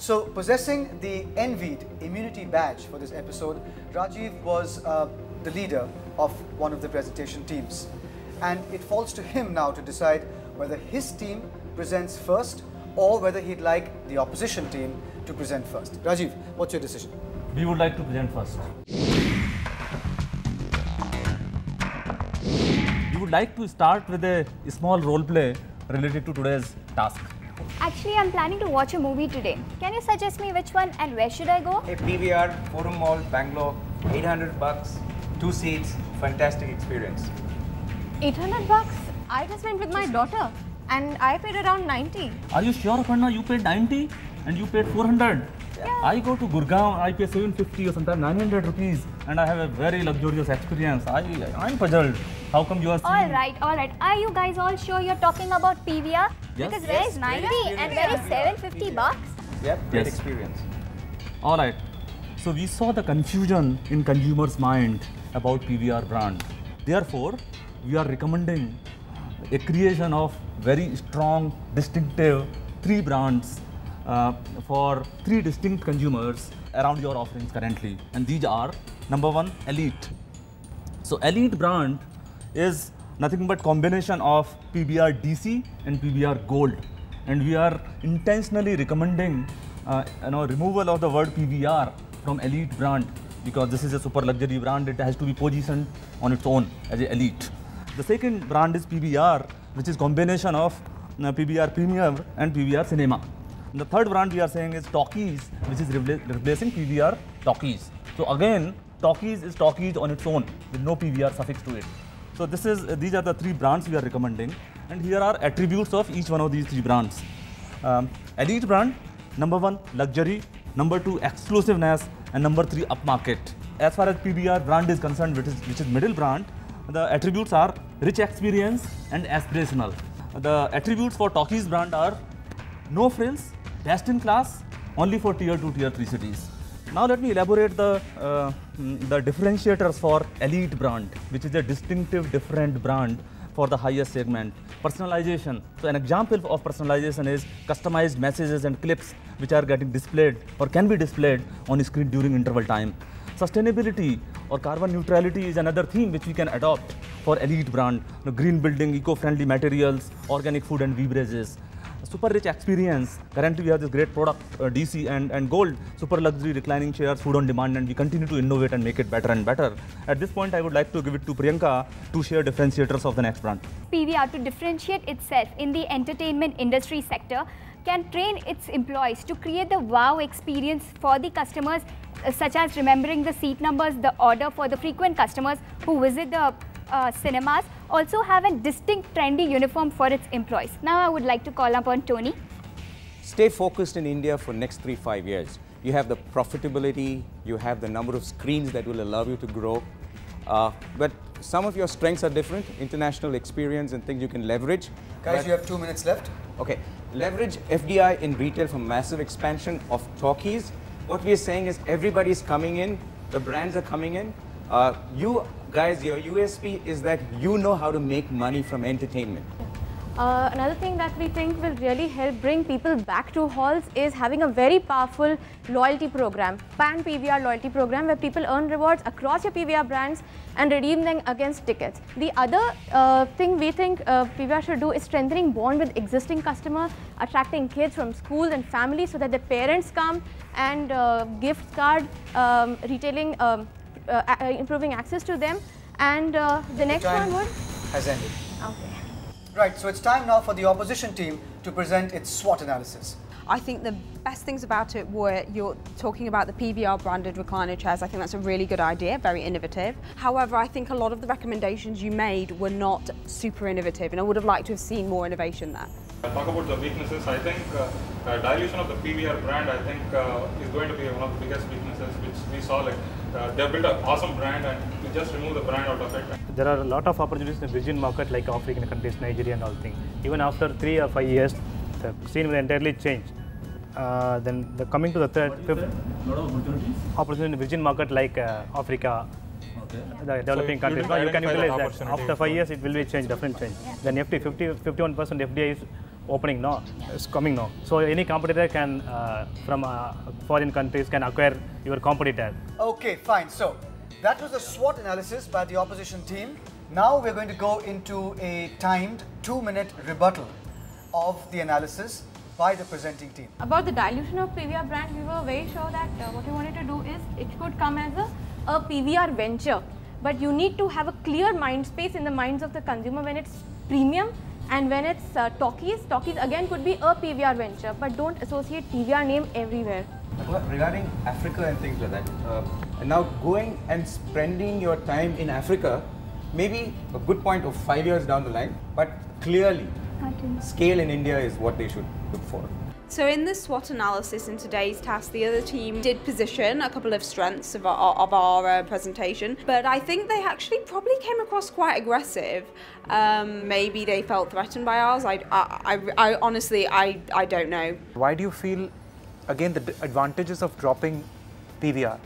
So, possessing the envied immunity badge for this episode, Rajiv was the leader of one of the presentation teams. And it falls to him now to decide whether his team presents first or whether he'd like the opposition team to present first. Rajiv, what's your decision? We would like to present first. We would like to start with a small role play related to today's task. Actually, I'm planning to watch a movie today. Can you suggest me which one and where should I go? A PVR, Forum Mall, Bangalore, 800 bucks, 2 seats, fantastic experience. 800 bucks? I just went with my daughter and I paid around 90. Are you sure, Aparna? You paid 90 and you paid 400? Yeah. I go to Gurgaon, I pay 750 or sometimes 900 rupees and I have a very luxurious experience. I'm puzzled. How come you are seeing... All right. Are you guys all sure you're talking about PVR? Yes. Because where is 90 and where is 750 bucks? Yep, great Yes. experience. Alright. So we saw the confusion in consumers' mind about PVR brand. Therefore, we are recommending a creation of very strong, distinctive 3 brands for 3 distinct consumers around your offerings currently. And these are, number 1, Elite. So Elite brand is nothing but combination of PBR DC and PBR Gold. And we are intentionally recommending removal of the word PBR from Elite brand because this is a super luxury brand. It has to be positioned on its own as an Elite. The second brand is PBR, which is combination of PBR Premium and PBR Cinema. And the third brand we are saying is Talkies, which is replacing PBR Talkies. So again, Talkies is Talkies on its own with no PBR suffix to it. So these are the 3 brands we are recommending, and here are attributes of each one of these 3 brands. Elite brand, number 1, luxury, number 2, exclusiveness, and number 3, upmarket. As far as PBR brand is concerned, which is middle brand, the attributes are rich experience and aspirational. The attributes for Talkies brand are no frills, best in class, only for tier 2, tier 3 cities. Now let me elaborate the differentiators for Elite brand, which is a distinctive different brand for the highest segment. Personalization. So an example of personalization is customized messages and clips which are getting displayed or can be displayed on the screen during interval time. Sustainability or carbon neutrality is another theme which we can adopt for Elite brand. Green building, eco-friendly materials, organic food and beverages. Super rich experience. Currently we have this great product DC and Gold, super luxury reclining chairs, food on demand, and we continue to innovate and make it better and better. At this point I would like to give it to Priyanka to share differentiators of the next brand. PVR, to differentiate itself in the entertainment industry sector, can train its employees to create the wow experience for the customers, such as remembering the seat numbers, the order for the frequent customers who visit the cinemas, also have a distinct trendy uniform for its employees. Now I would like to call upon Tony. Stay focused in India for next 3-5 years. You have the profitability, you have the number of screens that will allow you to grow. But some of your strengths are different, international experience and things you can leverage. Guys, you have 2 minutes left. Okay, leverage FDI in retail for massive expansion of Talkies. What we are saying is everybody's coming in, the brands are coming in. You guys, your USP is that you know how to make money from entertainment. Another thing that we think will really help bring people back to halls is having a very powerful loyalty program, Pan PVR loyalty program, where people earn rewards across your PVR brands and redeem them against tickets. The other thing we think PVR should do is strengthening bond with existing customers, attracting kids from schools and families so that their parents come, and gift card, retailing, improving access to them. And the next one would... has ended. Okay. Right, so it's time now for the opposition team to present its SWOT analysis. I think the best things about it were you're talking about the PVR branded recliner chairs. I think that's a really good idea, very innovative. However, I think a lot of the recommendations you made were not super innovative, and I would have liked to have seen more innovation there. Talk about the weaknesses. I think dilution of the PVR brand, I think, is going to be one of the biggest weaknesses which we saw. Like they built an awesome brand and we just remove the brand out of it. There are a lot of opportunities in the Virgin market, like African countries, Nigeria and all things. Even after 3 or 5 years, the scene will entirely change. Then coming to the fifth opportunity in the Virgin market, like Africa, the developing countries. Now you can utilize that. After 5 years, it will be change, different change. Then FD 51% FDI is opening now, it's coming now. So any competitor can, from foreign countries can acquire your competitor. Okay, fine. So that was a SWOT analysis by the opposition team. Now we're going to go into a timed 2-minute rebuttal of the analysis by the presenting team. About the dilution of PVR brand, we were very sure that what we wanted to do is it could come as a PVR venture. But you need to have a clear mind space in the minds of the consumer when it's premium and when it's talkies. Talkies again could be a PVR venture, but don't associate PVR name everywhere. Well, regarding Africa and things like that, and now going and spending your time in Africa, maybe a good point of 5 years down the line, but clearly scale in India is what they should look for. So in the SWOT analysis in today's task, the other team did position a couple of strengths of our presentation, but I think they actually probably came across quite aggressive. Maybe they felt threatened by ours. I honestly, I don't know. Why do you feel, again, the advantages of dropping PVR?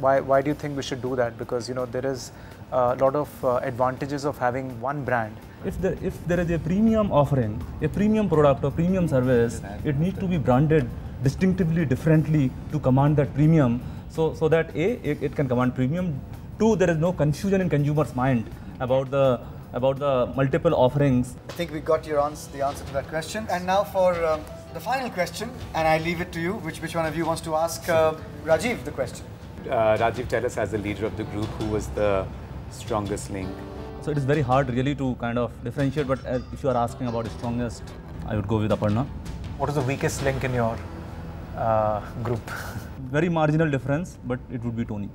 Why do you think we should do that? Because, you know, there is a lot of advantages of having one brand. If there is a premium offering, a premium product or premium service, it needs to be branded distinctively differently to command that premium, so that it can command premium. 2, there is no confusion in consumers' mind about the multiple offerings. I think we got the answer to that question. And now for the final question, and I leave it to you. Which one of you wants to ask Rajiv the question? Rajiv, tell us as the leader of the group, who was the strongest link? So it is very hard really to kind of differentiate, but if you are asking about the strongest, I would go with Aparna. What is the weakest link in your group? Very marginal difference, but it would be Tony.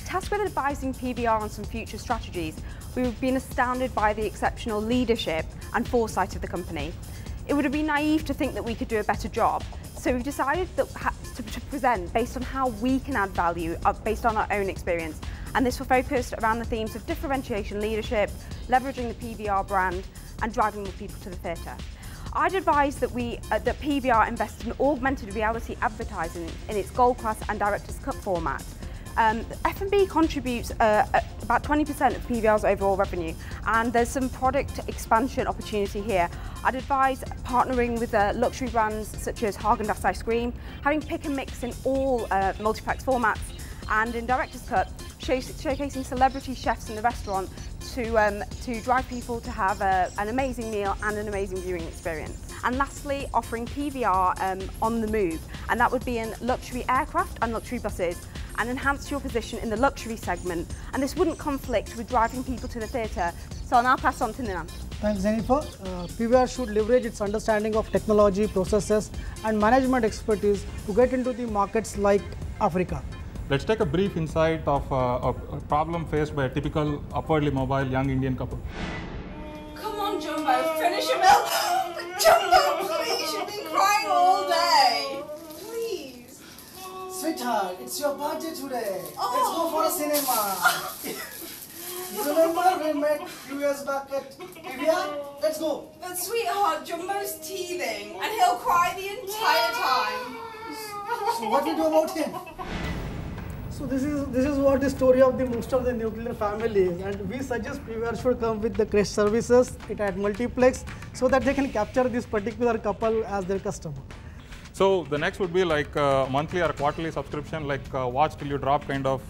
Tasked with advising PVR on some future strategies, we've been astounded by the exceptional leadership and foresight of the company. It would have been naive to think that we could do a better job, so we've decided that to present based on how we can add value, based on our own experience. And this will focus around the themes of differentiation leadership, leveraging the PVR brand, and driving more people to the theatre. I'd advise that that PVR invest in augmented reality advertising in its Gold Class and Director's Cut format. F&B contributes about 20% of PVR's overall revenue, and there's some product expansion opportunity here. I'd advise partnering with luxury brands such as Häagen-Dazs ice cream, having pick and mix in all multiplex formats, and in Director's Cut, showcasing celebrity chefs in the restaurant to drive people to have an amazing meal and an amazing viewing experience. And lastly, offering PVR on the move, and that would be in luxury aircraft and luxury buses, and enhance your position in the luxury segment. And this wouldn't conflict with driving people to the theatre. So I'll now pass on to Ninant. Thanks, Jennifer. PVR should leverage its understanding of technology, processes, and management expertise to get into the markets like Africa. Let's take a brief insight of a problem faced by a typical upwardly mobile young Indian couple. Come on, Jumbo, finish your milk. Jumbo, please, you've been crying all day. Please. Sweetheart, it's your birthday today. Let's go for a cinema. You remember we met a few years back at PVR? Let's go. But sweetheart, Jumbo's teething and he'll cry the entire time. So what do we do about him? So this is what the story of most of the nuclear family is, and we suggest PVR should come with the crash services, it at multiplex, so that they can capture this particular couple as their customer. So the next would be like monthly or quarterly subscription, like watch till you drop kind of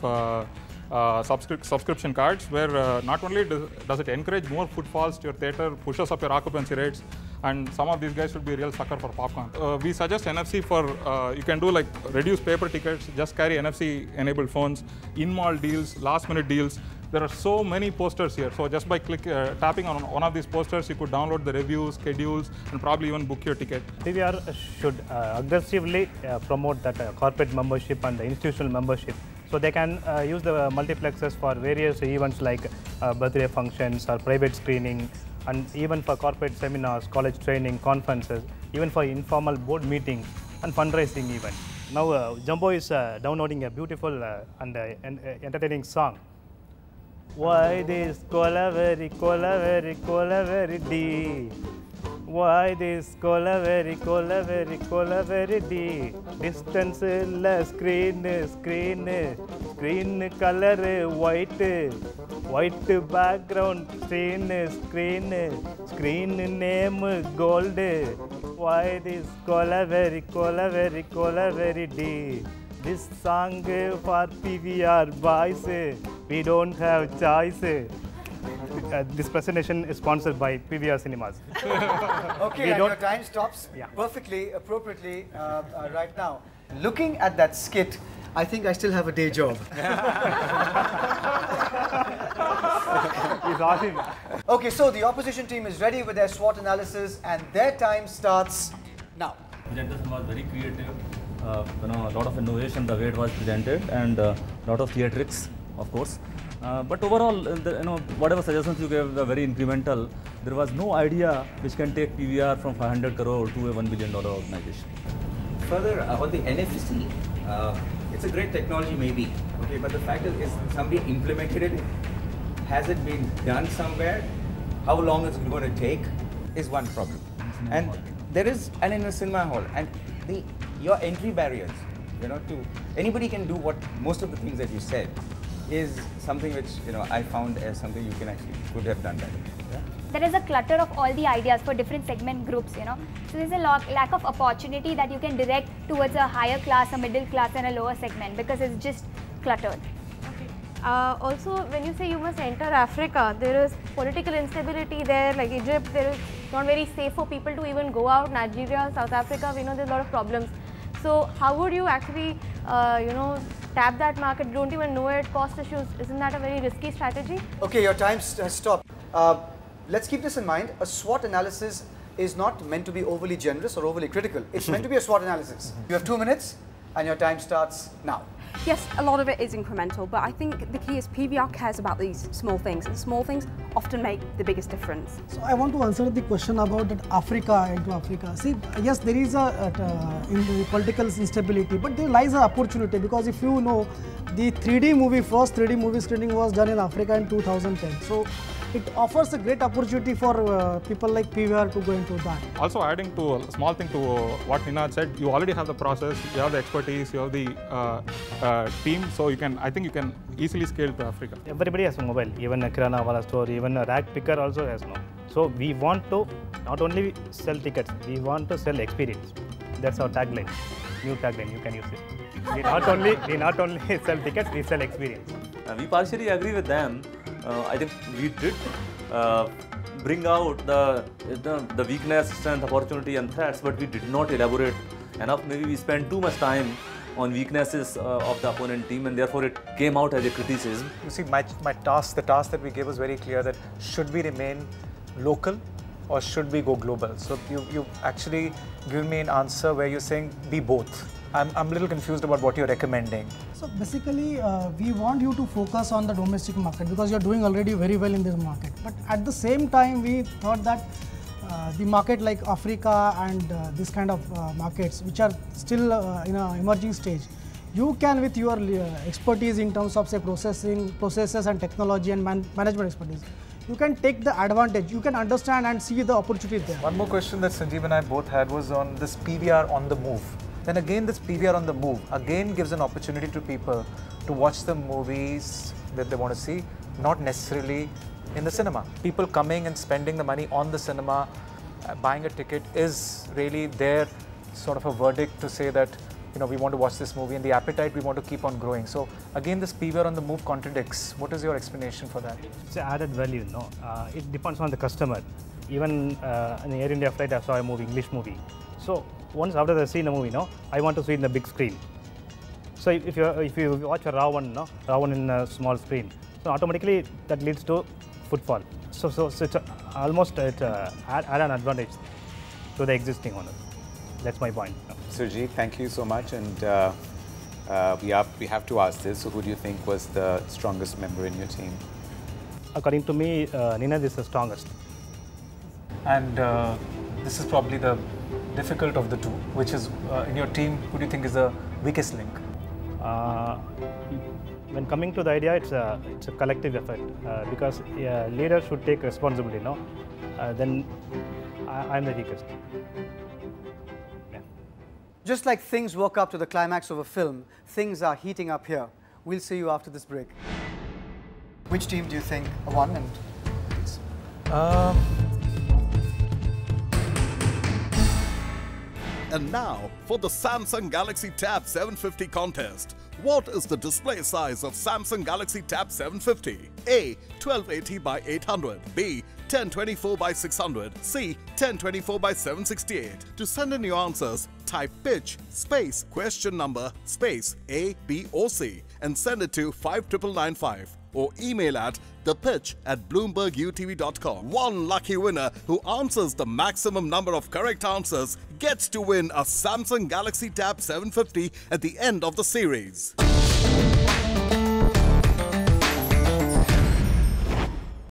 subscription cards, where not only does it encourage more footfalls to your theatre, pushes up your occupancy rates, and some of these guys should be a real sucker for popcorn. We suggest NFC for, you can do like reduce paper tickets, just carry NFC enabled phones, in-mall deals, last minute deals. There are so many posters here, so just by tapping on one of these posters, you could download the reviews, schedules, and probably even book your ticket. PVR should aggressively promote that corporate membership and the institutional membership. So they can use the multiplexes for various events like birthday functions or private screening, and even for corporate seminars, college training, conferences, even for informal board meetings and fundraising events. Now Jumbo is downloading a beautiful and entertaining song. Why this cola very deep? Why this Colaveri, Colaveri, Colaveri D? Distance la screen, screen color white, white background, screen name gold. Why this Colaveri, Colaveri, Colaveri D? This song for PVR boys, we don't have choice. This presentation is sponsored by PVR Cinemas. Okay, and your time stops perfectly, appropriately right now. Looking at that skit, I think I still have a day job. He's awesome. Okay, so the opposition team is ready with their SWOT analysis and their time starts now. Presentation was very creative. A lot of innovation the way it was presented, and a lot of theatrics, of course. But overall, whatever suggestions you gave were very incremental. There was no idea which can take PVR from 500 crore to a $1 billion organization. Further, on the NFC, it's a great technology maybe, okay, but the fact is somebody implemented it. Has it been done somewhere? How long is it going to take is one problem. And there is, and in a cinema hall, and your entry barriers, to anybody can do what most of the things that you said is something which I found as something you could have done better. Yeah? There is a clutter of all the ideas for different segment groups, So there's a lack of opportunity that you can direct towards a higher class, a middle class and a lower segment because it's just cluttered. Also, when you say you must enter Africa, there is political instability there, like Egypt, there is not very safe for people to even go out. Nigeria, South Africa, we know there's a lot of problems. So how would you actually, tap that market? You don't even know it, cost issues. Isn't that a very risky strategy? Okay, your time has stopped. Let's keep this in mind. A SWOT analysis is not meant to be overly generous or overly critical. It's meant to be a SWOT analysis. You have 2 minutes and your time starts now. Yes, a lot of it is incremental, but I think the key is PVR cares about these small things, and small things often make the biggest difference. So I want to answer the question about that Africa into Africa. See, yes, there is in the political instability, but there lies an opportunity because if you know, the 3D movie, first 3D movie screening was done in Africa in 2010. So it offers a great opportunity for people like PVR to go into that. Also adding to a small thing to what Nina said, you already have the process, you have the expertise, you have the team, so I think you can easily scale to Africa. Everybody has a mobile, even a kirana wala store, even a rag picker also has no. So we want to not only sell tickets, we want to sell experience. That's our tagline, new tagline, you can use it. We not only sell tickets, we sell experience. We partially agree with them. I think we did bring out the weakness, strength, opportunity and threats, but we did not elaborate enough. Maybe we spent too much time on weaknesses of the opponent team, and therefore it came out as a criticism. You see, the task that we gave was very clear, that should we remain local or should we go global? So you actually given me an answer where you're saying be both. I'm a little confused about what you're recommending. So basically, we want you to focus on the domestic market because you're doing already very well in this market. But at the same time, we thought that the market like Africa and this kind of markets, which are still in an emerging stage, you can, with your expertise in terms of say processes and technology and management expertise, you can take the advantage. You can understand and see the opportunity there. One more question that Sanjeev and I both had was on this PVR on the move. Then again, this PVR on the move again gives an opportunity to people to watch the movies that they want to see, not necessarily in the cinema. People coming and spending the money on the cinema, buying a ticket is really their sort of a verdict to say that we want to watch this movie, and the appetite we want to keep on growing. So again, this PVR on the move contradicts. What is your explanation for that? It's an added value, no? It depends on the customer. Even in the Air India flight, I saw a movie, English movie. So once after I see the movie, I want to see it in the big screen. So if you watch a Ravan in a small screen, so automatically that leads to footfall. So it's almost add an advantage to the existing owner. That's my point. Surjeet, thank you so much, and we have to ask this. So who do you think was the strongest member in your team? According to me, Nina is the strongest. And this is probably the difficult of the two, which is in your team, who do you think is the weakest link? When coming to the idea, it's a collective effort because leaders should take responsibility. Then I'm the weakest. Just like things work up to the climax of a film, things are heating up here. We'll see you after this break. Which team do you think won? And please. And now for the Samsung Galaxy Tab 750 contest. What is the display size of Samsung Galaxy Tab 750? A. 1280 by 800. B. 1024 by 600. C. 1024 by 768. To send in your answers, type pitch space question number space A, B or C and send it to 59995 or email at thepitch@bloombergutv.com. One lucky winner who answers the maximum number of correct answers gets to win a Samsung Galaxy Tab 750 at the end of the series.